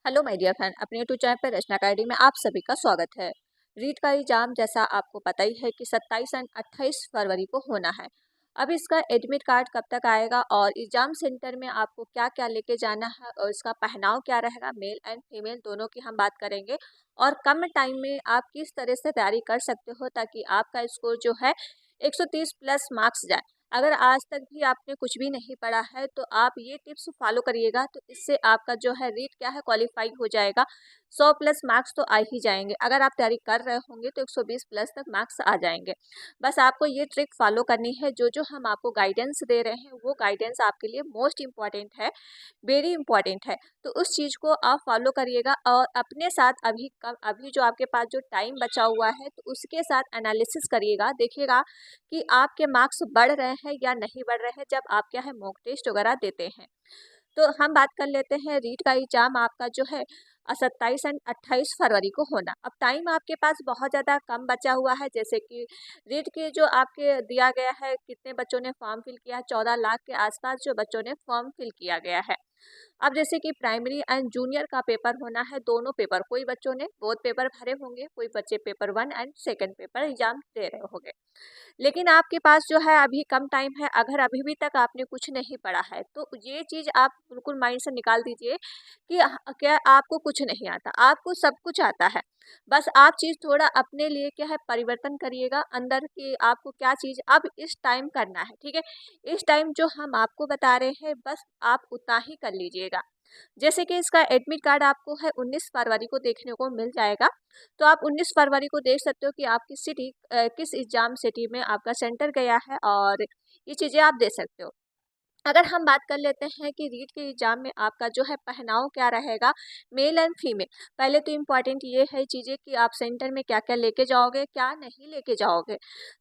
Hello my dear friend, अपने YouTube channel पर रचना academy में आप सभी का स्वागत है। रीट का एग्जाम जैसा आपको पता ही है कि 27 एंड 28 फरवरी को होना है। अब इसका एडमिट कार्ड कब तक आएगा और एग्जाम सेंटर में आपको क्या क्या लेके जाना है और इसका पहनाव क्या रहेगा, मेल एंड फीमेल दोनों की हम बात करेंगे। और कम टाइम में आप किस तरह से तैयारी कर सकते हो ताकि आपका स्कोर जो है 130 प्लस मार्क्स जाए। अगर आज तक भी आपने कुछ भी नहीं पढ़ा है तो आप ये टिप्स फॉलो करिएगा, तो इससे आपका जो है रीट क्या है क्वालिफाई हो जाएगा। 100 प्लस मार्क्स तो आ ही जाएंगे। अगर आप तैयारी कर रहे होंगे तो 120 प्लस तक मार्क्स आ जाएंगे। बस आपको ये ट्रिक फॉलो करनी है। जो जो हम आपको गाइडेंस दे रहे हैं वो गाइडेंस आपके लिए मोस्ट इम्पॉर्टेंट है, वेरी इंपॉर्टेंट है। तो उस चीज़ को आप फॉलो करिएगा और अपने साथ अभी जो आपके पास जो टाइम बचा हुआ है तो उसके साथ एनालिसिस करिएगा। देखिएगा कि आपके मार्क्स बढ़ रहे हैं या नहीं बढ़ रहे हैं जब आप क्या है मॉक टेस्ट वगैरह देते हैं। तो हम बात कर लेते हैं रीट का एग्जाम आपका जो है 27 एंड 28 फरवरी को होना। अब टाइम आपके पास बहुत ज़्यादा कम बचा हुआ है। जैसे कि रीट के जो आपके दिया गया है, कितने बच्चों ने फॉर्म फिल किया है, 14 लाख के आसपास जो बच्चों ने फॉर्म फिल किया गया है। अब जैसे कि प्राइमरी एंड जूनियर का पेपर होना है, दोनों पेपर, कोई बच्चों ने बोथ पेपर भरे होंगे, कोई बच्चे paper 1 and second paper exam दे रहे होंगे। लेकिन आपके पास जो है अभी कम टाइम है। अगर अभी भी तक आपने कुछ नहीं पढ़ा है तो ये चीज़ आप बिल्कुल माइंड से निकाल दीजिए कि क्या आपको कुछ नहीं आता, आपको सब कुछ आता है। बस आप चीज़ थोड़ा अपने लिए क्या है परिवर्तन करिएगा अंदर की, आपको क्या चीज़ अब इस टाइम करना है। ठीक है, इस टाइम जो हम आपको बता रहे हैं बस आप उतना ही कर लीजिएगा। जैसे कि इसका एडमिट कार्ड आपको है 19 फरवरी को देखने को मिल जाएगा। तो आप 19 फरवरी को देख सकते हो कि आप किस एग्जाम सिटी में आपका सेंटर गया है और ये चीज़ें आप दे सकते हो। अगर हम बात कर लेते हैं कि रीट के एग्जाम में आपका जो है पहनाव क्या रहेगा, मेल एंड फीमेल। पहले तो इम्पॉर्टेंट ये है चीज़ें कि आप सेंटर में क्या क्या लेके जाओगे, क्या नहीं लेके जाओगे।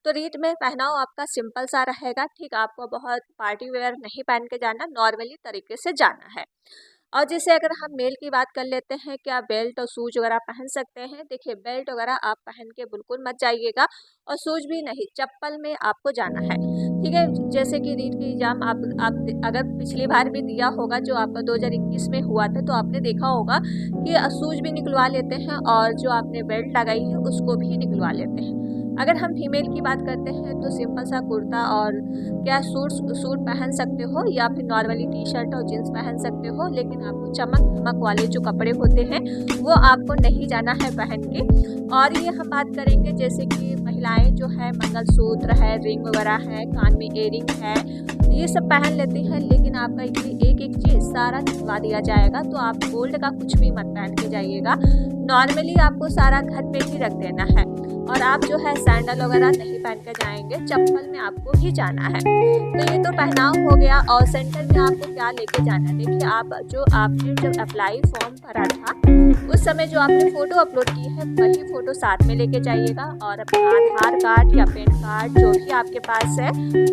तो रीट में पहनाव आपका सिंपल सा रहेगा। ठीक, आपको बहुत पार्टी वेयर नहीं पहन के जाना, नॉर्मली तरीके से जाना है। और जैसे अगर हम मेल की बात कर लेते हैं, क्या बेल्ट और शूज वगैरह पहन सकते हैं। देखिए, बेल्ट वगैरह आप पहन के बिल्कुल मत जाइएगा और शूज भी नहीं, चप्पल में आपको जाना है। ठीक है, जैसे कि रीट की एग्जाम आप अगर पिछली बार भी दिया होगा जो आपका 2021 में हुआ था तो आपने देखा होगा कि शूज भी निकलवा लेते हैं और जो आपने बेल्ट लगाई है उसको भी निकलवा लेते हैं। अगर हम फीमेल की बात करते हैं तो सिंपल सा कुर्ता और क्या सूट पहन सकते हो या फिर नॉर्मली टी शर्ट और जींस पहन सकते हो। लेकिन आपको चमक धमक वाले जो कपड़े होते हैं वो आपको नहीं जाना है पहन के। और ये हम बात करेंगे जैसे कि महिलाएं जो है मंगलसूत्र है, रिंग वगैरह है, कान में इयररिंग है, ये सब पहन लेती हैं। लेकिन आपका ये एक एक चीज़ सारा निकलवा दिया जाएगा। तो आप गोल्ड का कुछ भी मत पहन के जाइएगा, नॉर्मली आपको सारा घर पे ही रख देना है। और आप जो है सैंडल वगैरह नहीं पहन कर जाएंगे, चप्पल में आपको ही जाना है। तो ये तो पहनाव हो गया। और सेंटर में आपको क्या लेके जाना है, देखिए आपने जब अप्लाई फॉर्म भरा था उस समय जो आपने फ़ोटो अपलोड की है वही फ़ोटो साथ में लेके जाइएगा। और अपना आधार कार्ड या पैन कार्ड जो भी आपके पास है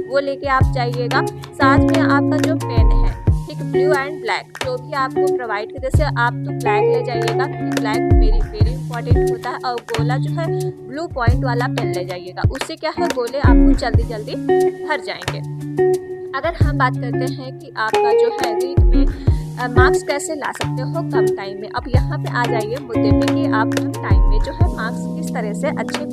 वो लेके आप जाइएगा। साथ में आपका जो पेन है, ठीक, ब्लू एंड ब्लैक जो भी आपको प्रोवाइड कर, जैसे आप तो ब्लैक ले जाइएगा क्योंकि ब्लैक वेरी इंपॉर्टेंट होता है। और गोला जो है ब्लू पॉइंट वाला पेन ले जाइएगा, उससे क्या है गोले आपको जल्दी जल्दी भर जाएंगे। अगर हम बात करते हैं कि आपका जो है रीट में मार्क्स कैसे ला सकते हो कम टाइम में। अब यहाँ पे आ जाइए मुद्दे पे कि आप कम टाइम में जो है मार्क्स किस तरह से अच्छे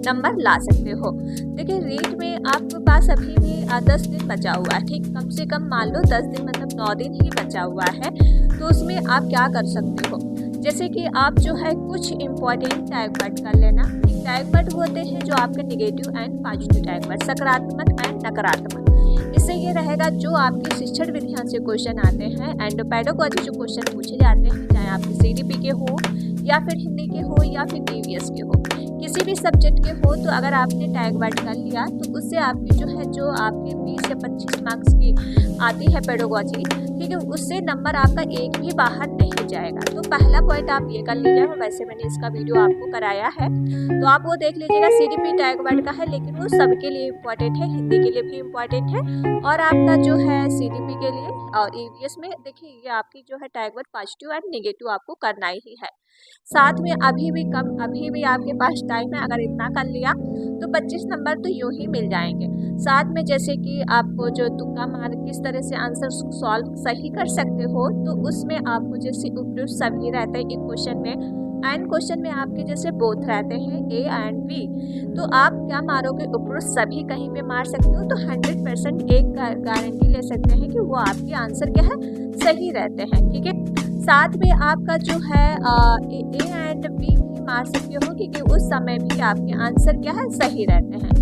नंबर ला सकते हो। देखिए, रीट में आपके पास अभी भी 10 दिन बचा हुआ है। ठीक, कम से कम मान लो 10 दिन मतलब 9 दिन ही बचा हुआ है। तो उसमें आप क्या कर सकते हो, जैसे कि आप जो है कुछ इम्पोर्टेंट टैग वर्ड कर लेना। टैग वर्ड होते हैं जो आपके negative and positive tag word, सकारात्मक एंड नकारात्मक। इससे ये रहेगा जो आपके शिक्षण विज्ञान से क्वेश्चन आते हैं एंड पेडागोजी जो क्वेश्चन पूछे जाते हैं, चाहे आपके सीडीपी के हो या फिर हिंदी के हो या फिर ईवीएस के हो, किसी भी सब्जेक्ट के हो, तो अगर आपने टैग वर्ड कर लिया तो उससे आपकी जो आपके 20 या 25 मार्क्स की आती है पेडागोजी, ठीक है, उससे नंबर आपका एक भी बाहर नहीं जाएगा। तो पहला पॉइंट आप ये कर लीजिएगा। वैसे मैंने इसका वीडियो आपको कराया है तो आप वो देख लीजिएगा। सीडीपी टैग वर्ड का है लेकिन वो सबके लिए इम्पॉर्टेंट है, हिंदी के लिए भी इम्पॉर्टेंट है और आपका जो है सीडीपी के लिए और ईवीएस में। देखिए, ये आपकी जो है tag word positive and negative आपको करना ही है। साथ में अभी भी आपके पास टाइम है। अगर इतना कर लिया तो 25 नंबर तो यूं ही मिल जाएंगे। साथ में जैसे कि आपको जो तुक्का मार किस तरह से आंसर सॉल्व सही कर सकते हो तो उसमें आपको जैसे उपयुक्त सभी रहते हैं एक क्वेश्चन में, एंड क्वेश्चन में आपके जैसे बोथ रहते हैं ए एंड बी, तो आप क्या मारोगे उपयुक्त सभी कहीं पे मार सकते हो, तो 100% एक गारंटी ले सकते हैं कि वो आपके आंसर क्या है सही रहते हैं। ठीक है, साथ में आपका जो है ए एंड बी भी मार सकते हो क्योंकि उस समय भी आपके आंसर क्या है सही रहते हैं,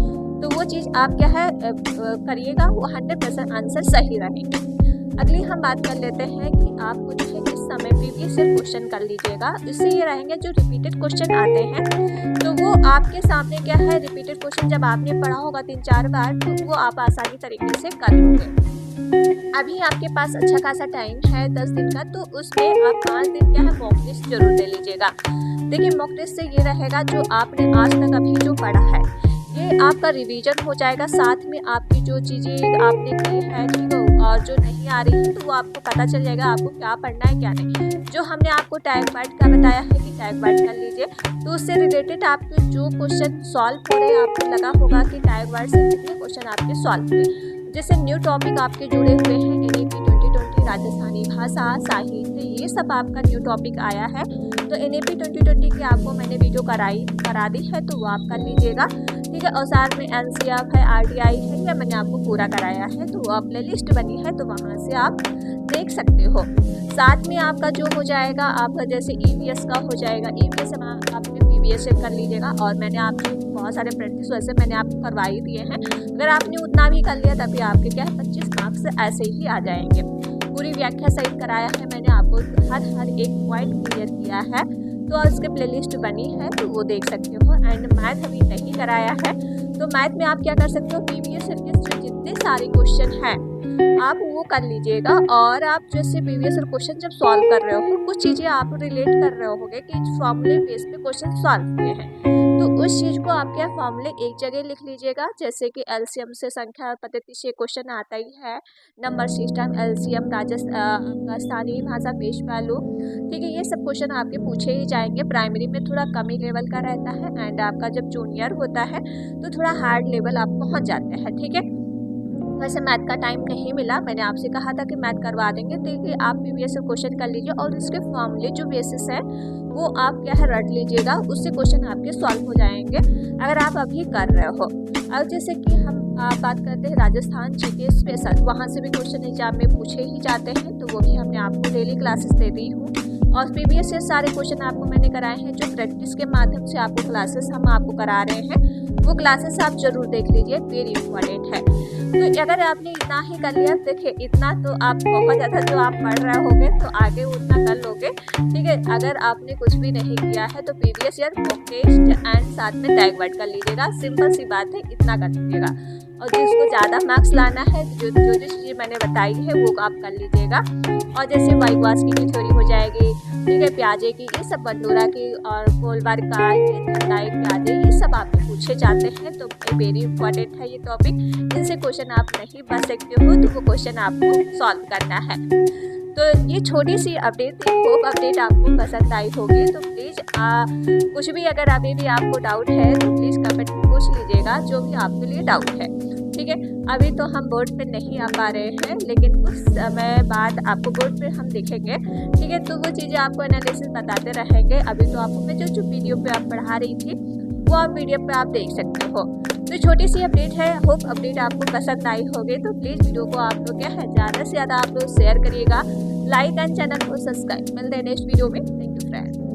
तो वो चीज़ आप क्या है करिएगा, वो 100% आंसर सही रहेंगे। अगली हम बात कर लेते हैं कि आपको जो है इस समय प्रीवियस ईयर क्वेश्चन कर लीजिएगा। इससे ये रहेंगे जो रिपीटेड क्वेश्चन आते हैं तो वो आपके सामने क्या है रिपीटेड क्वेश्चन जब आपने पढ़ा होगा 3-4 बार तो वो आप आसानी तरीके से कर लोगे। अभी आपके पास अच्छा खासा टाइम है 10 दिन का, तो उसमें आप 5 दिन क्या है मॉक टेस्ट जरूर ले लीजिएगा। देखिए मॉक टेस्ट से ये रहेगा जो आपने आज तक अभी जो पढ़ा है ये आपका रिवीजन हो जाएगा, साथ में आपकी जो चीज़ें आपने की है ठीक है और जो नहीं आ रही है तो वो आपको पता चल जाएगा आपको क्या पढ़ना है क्या नहीं। जो हमने आपको टैग वर्ड का बताया है कि टैग वर्ड कर लीजिए, तो उससे रिलेटेड आपके जो क्वेश्चन सॉल्व हो रहे हैं आपको लगा होगा कि टैग वर्ड से कितने क्वेश्चन आपके सॉल्व हुए। जैसे न्यू टॉपिक आपके जुड़े हुए हैं NAP 2020 राजस्थानी भाषा साहित्य, ये सब आपका न्यू टॉपिक आया है, तो NAP 2020 की आपको मैंने वीडियो करा दी है तो वो आप कर लीजिएगा। ठीक है, और साथ में NCF है RTI है, या मैंने आपको पूरा कराया है तो वो प्ले लिस्ट बनी है तो वहाँ से आप देख सकते हो। साथ में आपका जो हो जाएगा आपका जैसे EVS का हो जाएगा, EVS में आपने PVS कर लीजिएगा, और मैंने आपको बहुत सारे प्रैक्टिस वैसे मैंने आपको करवा ही दिए हैं। अगर आपने उतना भी कर लिया तभी आपके क्या है 25 मार्क्स ऐसे ही आ जाएंगे। पूरी व्याख्या सहित कराया है मैंने आपको, हर एक पॉइंट क्लियर किया है, तो उसके प्लेलिस्ट बनी है तो वो देख सकते हो। एंड मैथ अभी नहीं कराया है, तो मैथ में आप क्या कर सकते हो प्रीवियस ईयर के जितने सारे क्वेश्चन हैं आप वो कर लीजिएगा, और आप जैसे प्रीवियस ईयर क्वेश्चन जब सॉल्व कर रहे हो कुछ चीज़ें आप रिलेट कर रहे होगे कि फॉर्मूले बेस पे क्वेश्चन सॉल्व हुए हैं, तो उस चीज़ को आप क्या फॉर्मूले एक जगह लिख लीजिएगा। जैसे कि LCM से संख्या पद्धति से क्वेश्चन आता ही है, नंबर सिस्टम, LCM, स्थानीय भाषा, पेश वैल्यू, ठीक है, ये सब क्वेश्चन आपके पूछे ही जाएंगे। प्राइमरी में थोड़ा कम ही लेवल का रहता है, एंड आपका जब जूनियर होता है तो थोड़ा हार्ड लेवल आप पहुँच जाते हैं। ठीक है, वैसे मैथ का टाइम नहीं मिला, मैंने आपसे कहा था कि मैथ करवा देंगे, तो आप प्रीवियस क्वेश्चन कर लीजिए और उसके फॉर्मूले जो बेसिस है वो आप क्या है रट लीजिएगा, उससे क्वेश्चन आपके सॉल्व हो जाएंगे अगर आप अभी कर रहे हो। अब जैसे कि हम बात करते हैं राजस्थान GK स्पेशल, वहाँ से भी क्वेश्चन एग्जाम में पूछे ही जाते हैं, तो वो भी हमने आपको डेली क्लासेस दे दी हूँ, और प्रीवियस ईयर सारे क्वेश्चन आपको मैंने कराए हैं जो प्रैक्टिस के माध्यम से आपको क्लासेस हम आपको करा रहे हैं, वो क्लासेस आप जरूर देख लीजिए, वेरी इंपॉर्टेंट है। तो अगर आपने इतना ही कर लिया, देखिए इतना तो आप बहुत ज़्यादा जो आप पढ़ रहे होगे तो आगे उतना कर लोगे। ठीक है, अगर आपने कुछ भी नहीं किया है तो previous year mock test and साथ में टैग वर्ड कर लीजिएगा, सिंपल सी बात है, इतना कर लीजिएगा। और जिसको ज़्यादा मार्क्स लाना है जो चीज़ें मैंने बताई है वो आप कर लीजिएगा, और जैसे वाइगवास्की की थ्योरी हो जाएगी, ठीक है, प्याजे की, ये सब बंडोरा की और कोलबार का, ये थंडाई प्याजे, ये सब आपके पूछे जाते हैं, तो वेरी इंपॉर्टेंट है ये टॉपिक। इनसे क्वेश्चन आप नहीं बच सकते हो तो वो क्वेश्चन आपको सॉल्व करना है। तो ये छोटी सी अपडेट थी, होप अपडेट आपको पसंद आई होगी। तो प्लीज़ कुछ भी अगर अभी भी आपको डाउट है तो प्लीज़ कमेंट में पूछ लीजिएगा जो भी आपके लिए डाउट है। ठीक है, अभी तो हम बोर्ड पे नहीं आ पा रहे हैं, लेकिन कुछ समय बाद आपको बोर्ड पे हम दिखेंगे। ठीक है, तो वो चीज़ें आपको एनालिसिस बताते रहेंगे। अभी तो आपको मैं जो वीडियो पे आप पढ़ा रही थी वो आप वीडियो पे आप देख सकते हो। तो छोटी सी अपडेट है, होप अपडेट आपको पसंद आई होगी। तो प्लीज़ वीडियो को आप लोग क्या है ज़्यादा से ज़्यादा आप लोग शेयर करिएगा, लाइक एंड चैनल को सब्सक्राइब। मिलते हैं नेक्स्ट वीडियो में। Thank you friends.